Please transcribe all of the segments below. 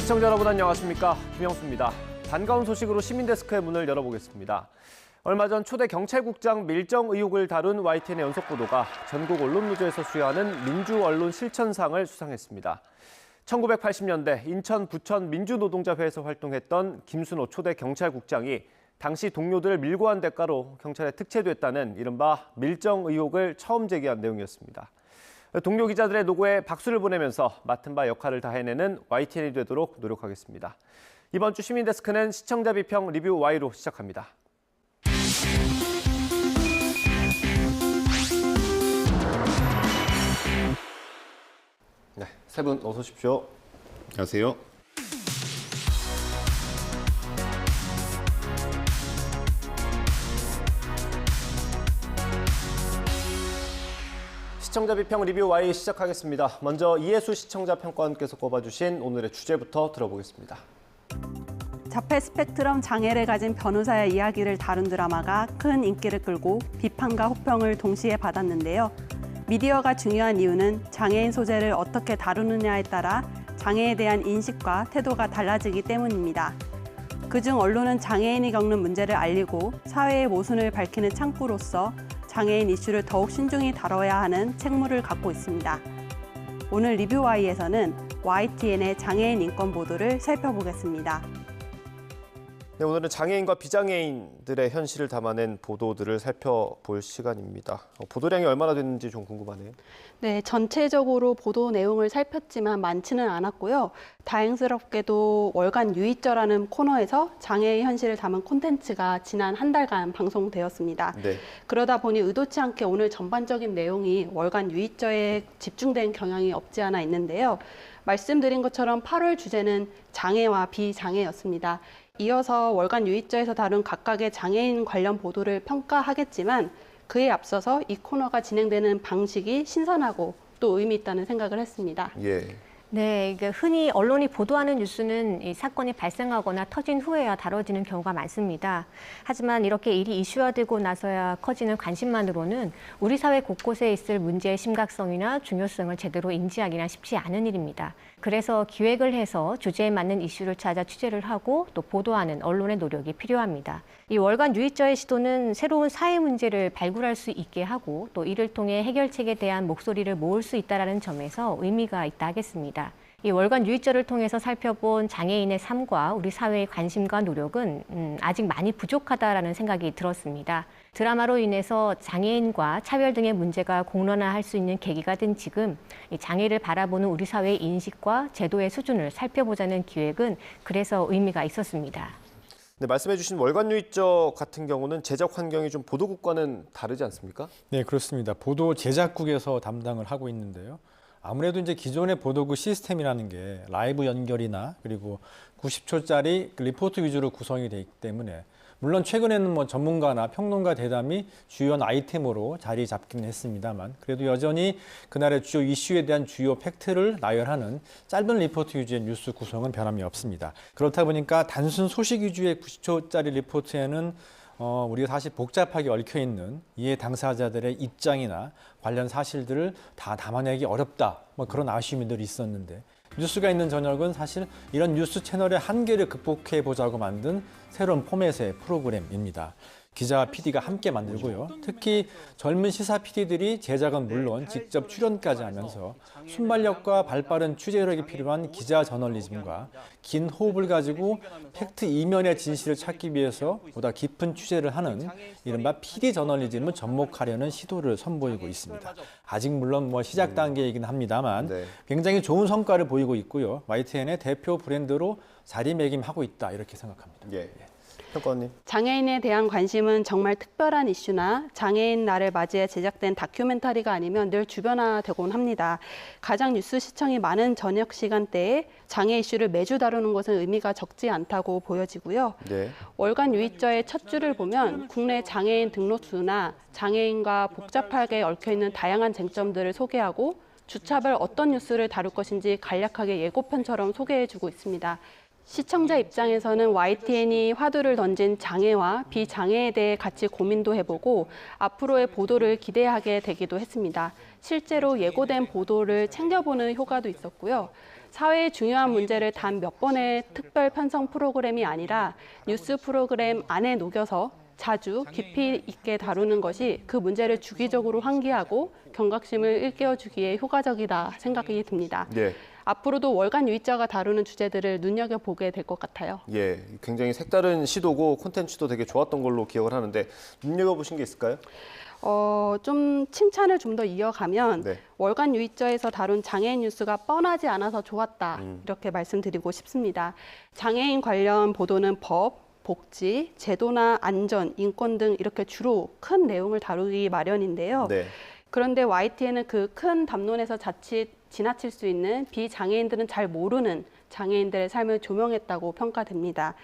시청자 여러분 안녕하십니까? 김영수입니다. 반가운 소식으로 시민데스크의 문을 열어보겠습니다. 얼마 전 초대 경찰국장 밀정 의혹을 다룬 YTN의 연속 보도가 전국 언론노조에서 수여하는 민주언론실천상을 수상했습니다. 1980년대 인천 부천 민주노동자회에서 활동했던 김순호 초대 경찰국장이 당시 동료들을 밀고 한 대가로 경찰에 특채됐다는 이른바 밀정 의혹을 처음 제기한 내용이었습니다. 동료 기자들의 노고에 박수를 보내면서 맡은 바 역할을 다 해내는 YTN이 되도록 노력하겠습니다. 이번 주 시민데스크는 시청자 비평 리뷰 Y로 시작합니다. 네, 세 분 어서 오십시오. 안녕하세요. 시청자 비평 리뷰 Y 시작하겠습니다. 먼저 이해수 시청자 평가원께서 꼽아주신 오늘의 주제부터 들어보겠습니다. 자폐 스펙트럼 장애를 가진 변호사의 이야기를 다룬 드라마가 큰 인기를 끌고 비판과 호평을 동시에 받았는데요. 미디어가 중요한 이유는 장애인 소재를 어떻게 다루느냐에 따라 장애에 대한 인식과 태도가 달라지기 때문입니다. 그중 언론은 장애인이 겪는 문제를 알리고 사회의 모순을 밝히는 창구로서 장애인 이슈를 더욱 신중히 다뤄야 하는 책무를 갖고 있습니다. 오늘 리뷰 Y에서는 YTN의 장애인 인권 보도를 살펴보겠습니다. 네, 오늘은 장애인과 비장애인들의 현실을 담아낸 보도들을 살펴볼 시간입니다. 보도량이 얼마나 됐는지 좀 궁금하네요. 네, 전체적으로 보도 내용을 살폈지만 많지는 않았고요. 다행스럽게도 월간 유이쩌라는 코너에서 장애의 현실을 담은 콘텐츠가 지난 한 달간 방송되었습니다. 네. 그러다 보니 의도치 않게 오늘 전반적인 내용이 월간 유이쩌에 집중된 경향이 없지 않아 있는데요. 말씀드린 것처럼 8월 주제는 장애와 비장애였습니다. 이어서 월간 유이쩌에서 다룬 각각의 장애인 관련 보도를 평가하겠지만 그에 앞서서 이 코너가 진행되는 방식이 신선하고 또 의미 있다는 생각을 했습니다. 예. 네, 흔히 언론이 보도하는 뉴스는 이 사건이 발생하거나 터진 후에야 다뤄지는 경우가 많습니다. 하지만 이렇게 일이 이슈화되고 나서야 커지는 관심만으로는 우리 사회 곳곳에 있을 문제의 심각성이나 중요성을 제대로 인지하기나 쉽지 않은 일입니다. 그래서 기획을 해서 주제에 맞는 이슈를 찾아 취재를 하고 또 보도하는 언론의 노력이 필요합니다. 이 월간 유이쩌의 시도는 새로운 사회 문제를 발굴할 수 있게 하고 또 이를 통해 해결책에 대한 목소리를 모을 수 있다는 점에서 의미가 있다 하겠습니다. 이 월간 유이쩌를 통해서 살펴본 장애인의 삶과 우리 사회의 관심과 노력은 아직 많이 부족하다라는 생각이 들었습니다. 드라마로 인해서 장애인과 차별 등의 문제가 공론화할 수 있는 계기가 된 지금 이 장애를 바라보는 우리 사회의 인식과 제도의 수준을 살펴보자는 기획은 그래서 의미가 있었습니다. 네, 말씀해 주신 월간 유이쩌 같은 경우는 제작 환경이 좀 보도국과는 다르지 않습니까? 네, 그렇습니다. 보도 제작국에서 담당을 하고 있는데요. 아무래도 이제 기존의 보도국 시스템이라는 게 라이브 연결이나 그리고 90초짜리 리포트 위주로 구성이 되어 있기 때문에 물론 최근에는 뭐 전문가나 평론가 대담이 주요 아이템으로 자리 잡기는 했습니다만 그래도 여전히 그날의 주요 이슈에 대한 주요 팩트를 나열하는 짧은 리포트 위주의 뉴스 구성은 변함이 없습니다. 그렇다 보니까 단순 소식 위주의 90초짜리 리포트에는 우리가 사실 복잡하게 얽혀있는 이해 당사자들의 입장이나 관련 사실들을 다 담아내기 어렵다. 뭐 그런 아쉬움이 늘 있었는데 뉴스가 있는 저녁은 사실 이런 뉴스 채널의 한계를 극복해 보자고 만든 새로운 포맷의 프로그램입니다. 기자와 PD가 함께 만들고요. 특히 젊은 시사 PD들이 제작은 물론 직접 출연까지 하면서 순발력과 발빠른 취재력이 필요한 기자 저널리즘과 긴 호흡을 가지고 팩트 이면의 진실을 찾기 위해서 보다 깊은 취재를 하는 이른바 PD 저널리즘을 접목하려는 시도를 선보이고 있습니다. 아직 물론 뭐 시작 단계이긴 합니다만 굉장히 좋은 성과를 보이고 있고요. YTN의 대표 브랜드로 자리매김하고 있다 이렇게 생각합니다. 예. 평가원님. 장애인에 대한 관심은 정말 특별한 이슈나 장애인 날을 맞이해 제작된 다큐멘터리가 아니면 늘 주변화되곤 합니다. 가장 뉴스 시청이 많은 저녁 시간대에 장애 이슈를 매주 다루는 것은 의미가 적지 않다고 보여지고요. 네. 월간 유이쩌의 첫 줄을 보면 국내 장애인 등록수나 장애인과 복잡하게 얽혀있는 다양한 쟁점들을 소개하고 주차별 어떤 뉴스를 다룰 것인지 간략하게 예고편처럼 소개해주고 있습니다. 시청자 입장에서는 YTN이 화두를 던진 장애와 비장애에 대해 같이 고민도 해보고 앞으로의 보도를 기대하게 되기도 했습니다. 실제로 예고된 보도를 챙겨보는 효과도 있었고요. 사회의 중요한 문제를 단 몇 번의 특별 편성 프로그램이 아니라 뉴스 프로그램 안에 녹여서 자주 깊이 있게 다루는 것이 그 문제를 주기적으로 환기하고 경각심을 일깨워주기에 효과적이다 생각이 듭니다. 예. 앞으로도 월간 유이자가 다루는 주제들을 눈여겨보게 될 것 같아요. 예, 굉장히 색다른 시도고 콘텐츠도 되게 좋았던 걸로 기억을 하는데 눈여겨보신 게 있을까요? 좀 칭찬을 좀 더 이어가면 네. 월간 유이자에서 다룬 장애인 뉴스가 뻔하지 않아서 좋았다 이렇게 말씀드리고 싶습니다. 장애인 관련 보도는 법, 복지, 제도나 안전, 인권 등 이렇게 주로 큰 내용을 다루기 마련인데요. 네. 그런데 YTN은 그 큰 담론에서 자칫 지나칠 수 있는 비장애인들은 잘 모르는 장애인들의 삶을 조명했다고 평가됩니다.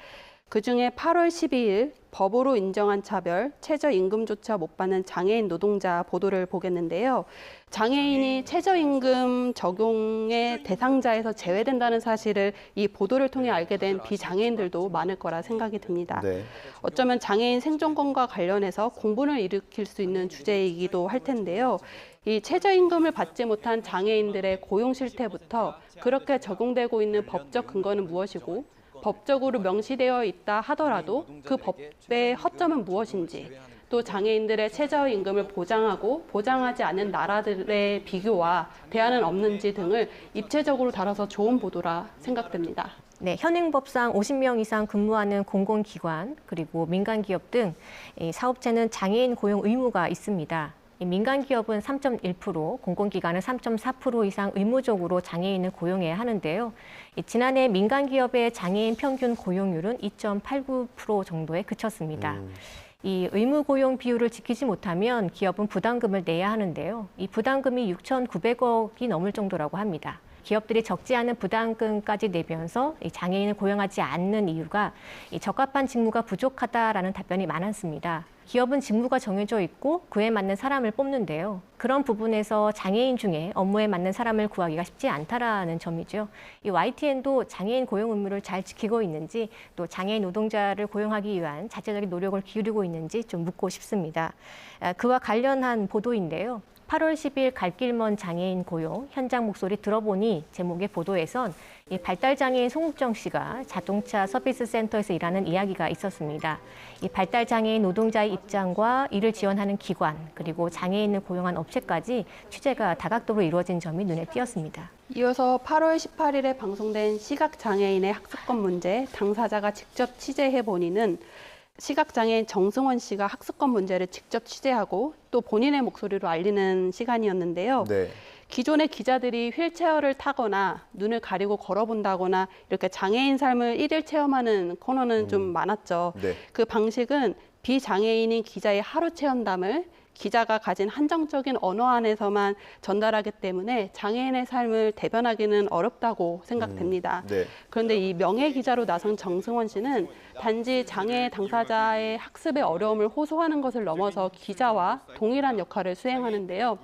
그중에 8월 12일 법으로 인정한 차별, 최저임금조차 못 받는 장애인 노동자 보도를 보겠는데요. 장애인이 최저임금 적용의 대상자에서 제외된다는 사실을 이 보도를 통해 알게 된 비장애인들도 많을 거라 생각이 듭니다. 네. 어쩌면 장애인 생존권과 관련해서 공분을 일으킬 수 있는 주제이기도 할 텐데요. 이 최저임금을 받지 못한 장애인들의 고용 실태부터 그렇게 적용되고 있는 법적 근거는 무엇이고 법적으로 명시되어 있다 하더라도 그 법의 허점은 무엇인지, 또 장애인들의 최저임금을 보장하고 보장하지 않는 나라들의 비교와 대안은 없는지 등을 입체적으로 다뤄서 좋은 보도라 생각됩니다. 네, 현행법상 50명 이상 근무하는 공공기관 그리고 민간기업 등 사업체는 장애인 고용 의무가 있습니다. 민간기업은 3.1%, 공공기관은 3.4% 이상 의무적으로 장애인을 고용해야 하는데요. 지난해 민간기업의 장애인 평균 고용률은 2.89% 정도에 그쳤습니다. 이 의무 고용 비율을 지키지 못하면 기업은 부담금을 내야 하는데요. 이 부담금이 6,900억이 넘을 정도라고 합니다. 기업들이 적지 않은 부담금까지 내면서 장애인을 고용하지 않는 이유가 적합한 직무가 부족하다라는 답변이 많았습니다. 기업은 직무가 정해져 있고 그에 맞는 사람을 뽑는데요. 그런 부분에서 장애인 중에 업무에 맞는 사람을 구하기가 쉽지 않다라는 점이죠. 이 YTN도 장애인 고용 의무를 잘 지키고 있는지, 또 장애인 노동자를 고용하기 위한 자체적인 노력을 기울이고 있는지 좀 묻고 싶습니다. 그와 관련한 보도인데요. 8월 10일 갈 길 먼 장애인 고용 현장 목소리 들어보니 제목의 보도에선 이 발달장애인 송욱정 씨가 자동차 서비스 센터에서 일하는 이야기가 있었습니다. 이 발달장애인 노동자의 입장과 이를 지원하는 기관, 그리고 장애인을 고용한 업체까지 취재가 다각도로 이루어진 점이 눈에 띄었습니다. 이어서 8월 18일에 방송된 시각장애인의 학습권 문제 당사자가 직접 취재해보니는 시각장애인 정승원 씨가 학습권 문제를 직접 취재하고 또 본인의 목소리로 알리는 시간이었는데요. 네. 기존의 기자들이 휠체어를 타거나 눈을 가리고 걸어본다거나 이렇게 장애인 삶을 일일 체험하는 코너는 좀 많았죠. 네. 그 방식은 비장애인인 기자의 하루 체험담을 기자가 가진 한정적인 언어 안에서만 전달하기 때문에 장애인의 삶을 대변하기는 어렵다고 생각됩니다. 네. 그런데 이 명예 기자로 나선 정승원 씨는 단지 장애 당사자의 학습의 어려움을 호소하는 것을 넘어서 기자와 동일한 역할을 수행하는데요.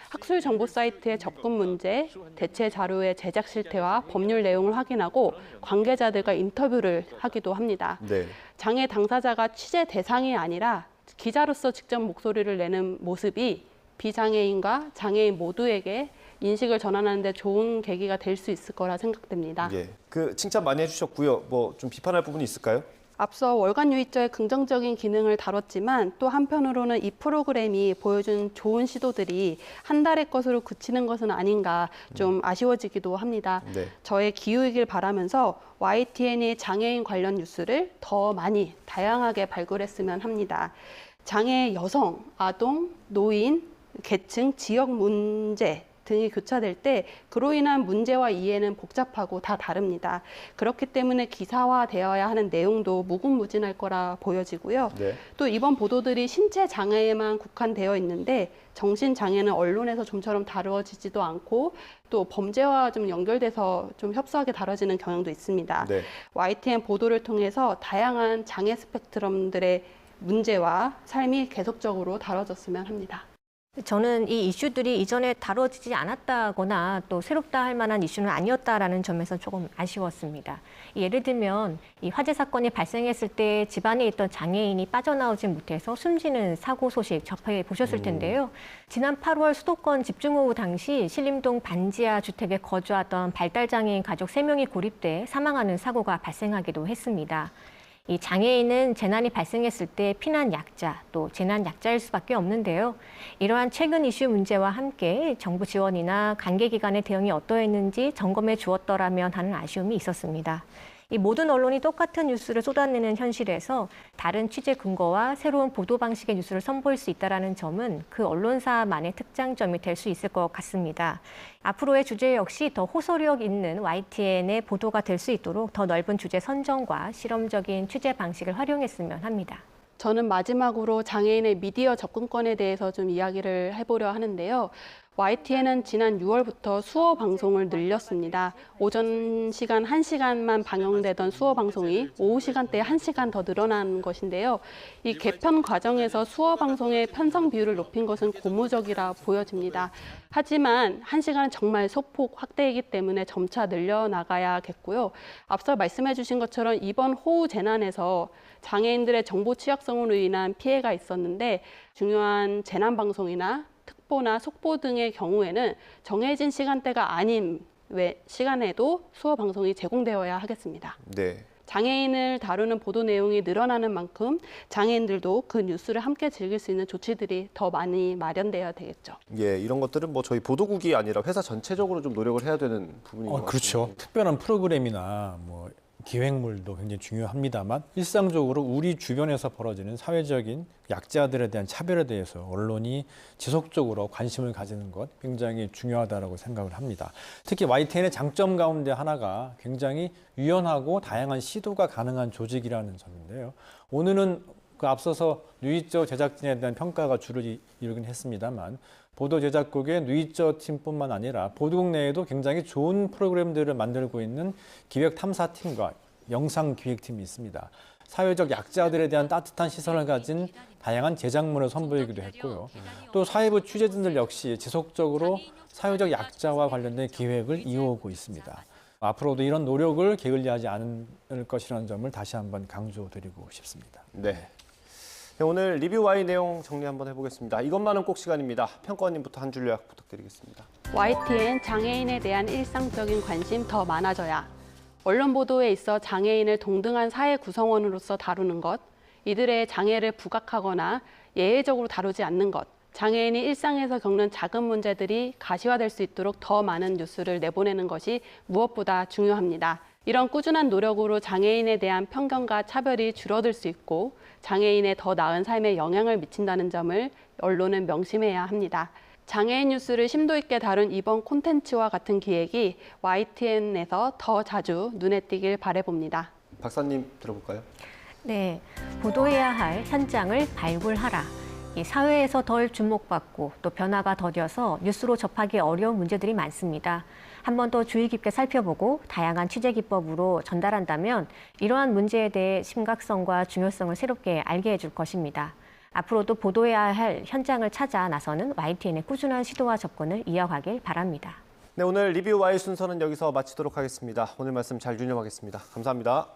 학술 정보 사이트의 접근 문제, 대체 자료의 제작 실태와 법률 내용을 확인하고 관계자들과 인터뷰를 하기도 합니다. 네. 장애 당사자가 취재 대상이 아니라 기자로서 직접 목소리를 내는 모습이 비장애인과 장애인 모두에게 인식을 전환하는 데 좋은 계기가 될 수 있을 거라 생각됩니다. 예. 그 칭찬 많이 해주셨고요. 뭐 좀 비판할 부분이 있을까요? 앞서 월간 유이자의 긍정적인 기능을 다뤘지만 또 한편으로는 이 프로그램이 보여준 좋은 시도들이 한 달의 것으로 그치는 것은 아닌가 좀 아쉬워지기도 합니다. 네. 저의 기후이길 바라면서 YTN이 장애인 관련 뉴스를 더 많이 다양하게 발굴했으면 합니다. 장애 여성, 아동, 노인, 계층, 지역 문제 등이 교차될 때 그로 인한 문제와 이해는 복잡하고 다 다릅니다. 그렇기 때문에 기사화되어야 하는 내용도 무궁무진할 거라 보여지고요. 네. 또 이번 보도들이 신체 장애에만 국한되어 있는데 정신 장애는 언론에서 좀처럼 다루어지지도 않고 또 범죄와 좀 연결돼서 좀 협소하게 다뤄지는 경향도 있습니다. 네. YTN 보도를 통해서 다양한 장애 스펙트럼들의 문제와 삶이 계속적으로 다뤄졌으면 합니다. 저는 이 이슈들이 이전에 다뤄지지 않았다거나 또 새롭다 할 만한 이슈는 아니었다라는 점에서 조금 아쉬웠습니다. 예를 들면 이 화재 사건이 발생했을 때 집안에 있던 장애인이 빠져나오지 못해서 숨지는 사고 소식 접해 보셨을 텐데요. 지난 8월 수도권 집중호우 당시 신림동 반지하 주택에 거주하던 발달장애인 가족 3명이 고립돼 사망하는 사고가 발생하기도 했습니다. 이 장애인은 재난이 발생했을 때 피난 약자, 또 재난 약자일 수밖에 없는데요. 이러한 최근 이슈 문제와 함께 정부 지원이나 관계기관의 대응이 어떠했는지 점검해 주었더라면 하는 아쉬움이 있었습니다. 이 모든 언론이 똑같은 뉴스를 쏟아내는 현실에서 다른 취재 근거와 새로운 보도 방식의 뉴스를 선보일 수 있다는 점은 그 언론사만의 특장점이 될 수 있을 것 같습니다. 앞으로의 주제 역시 더 호소력 있는 YTN의 보도가 될 수 있도록 더 넓은 주제 선정과 실험적인 취재 방식을 활용했으면 합니다. 저는 마지막으로 장애인의 미디어 접근권에 대해서 좀 이야기를 해보려 하는데요. YTN은 지난 6월부터 수어 방송을 늘렸습니다. 오전 시간 1시간만 방영되던 수어 방송이 오후 시간대에 1시간 더 늘어난 것인데요. 이 개편 과정에서 수어 방송의 편성 비율을 높인 것은 고무적이라 보여집니다. 하지만 1시간은 정말 소폭 확대이기 때문에 점차 늘려나가야겠고요. 앞서 말씀해 주신 것처럼 이번 호우 재난에서 장애인들의 정보 취약성으로 인한 피해가 있었는데 중요한 재난 방송이나 특보나 속보 등의 경우에는 정해진 시간대가 아닌 시간에도 수어 방송이 제공되어야 하겠습니다. 네. 장애인을 다루는 보도 내용이 늘어나는 만큼 장애인들도 그 뉴스를 함께 즐길 수 있는 조치들이 더 많이 마련되어야 되겠죠. 예, 이런 것들은 뭐 저희 보도국이 아니라 회사 전체적으로 좀 노력을 해야 되는 부분인 것 같습니다. 그렇죠. 특별한 프로그램이나 뭐 기획물도 굉장히 중요합니다만 일상적으로 우리 주변에서 벌어지는 사회적인 약자들에 대한 차별에 대해서 언론이 지속적으로 관심을 가지는 것 굉장히 중요하다고 생각을 합니다. 특히 YTN의 장점 가운데 하나가 굉장히 유연하고 다양한 시도가 가능한 조직이라는 점인데요. 오늘은 그 앞서서 누이저 제작진에 대한 평가가 주를 이루긴 했습니다만 보도 제작국의 누이저 팀뿐만 아니라 보도국 내에도 굉장히 좋은 프로그램들을 만들고 있는 기획 탐사팀과 영상 기획팀이 있습니다. 사회적 약자들에 대한 따뜻한 시선을 가진 다양한 제작물을 선보이기도 했고요. 또 사회부 취재진들 역시 지속적으로 사회적 약자와 관련된 기획을 이어오고 있습니다. 앞으로도 이런 노력을 게을리하지 않을 것이라는 점을 다시 한번 강조드리고 싶습니다. 네. 네, 오늘 리뷰 Y 내용 정리 한번 해보겠습니다. 이것만은 꼭 시간입니다. 평가원님부터 한 줄 요약 부탁드리겠습니다. YTN 장애인에 대한 일상적인 관심 더 많아져야. 언론 보도에 있어 장애인을 동등한 사회 구성원으로서 다루는 것, 이들의 장애를 부각하거나 예외적으로 다루지 않는 것, 장애인이 일상에서 겪는 작은 문제들이 가시화될 수 있도록 더 많은 뉴스를 내보내는 것이 무엇보다 중요합니다. 이런 꾸준한 노력으로 장애인에 대한 편견과 차별이 줄어들 수 있고 장애인의 더 나은 삶에 영향을 미친다는 점을 언론은 명심해야 합니다. 장애인 뉴스를 심도 있게 다룬 이번 콘텐츠와 같은 기획이 YTN에서 더 자주 눈에 띄길 바라봅니다. 박사님 들어볼까요? 네, 보도해야 할 현장을 발굴하라. 이 사회에서 덜 주목받고 또 변화가 더뎌서 뉴스로 접하기 어려운 문제들이 많습니다. 한 번 더 주의 깊게 살펴보고 다양한 취재 기법으로 전달한다면 이러한 문제에 대해 심각성과 중요성을 새롭게 알게 해줄 것입니다. 앞으로도 보도해야 할 현장을 찾아 나서는 YTN의 꾸준한 시도와 접근을 이어가길 바랍니다. 네, 오늘 리뷰 Y 순서는 여기서 마치도록 하겠습니다. 오늘 말씀 잘 유념하겠습니다. 감사합니다.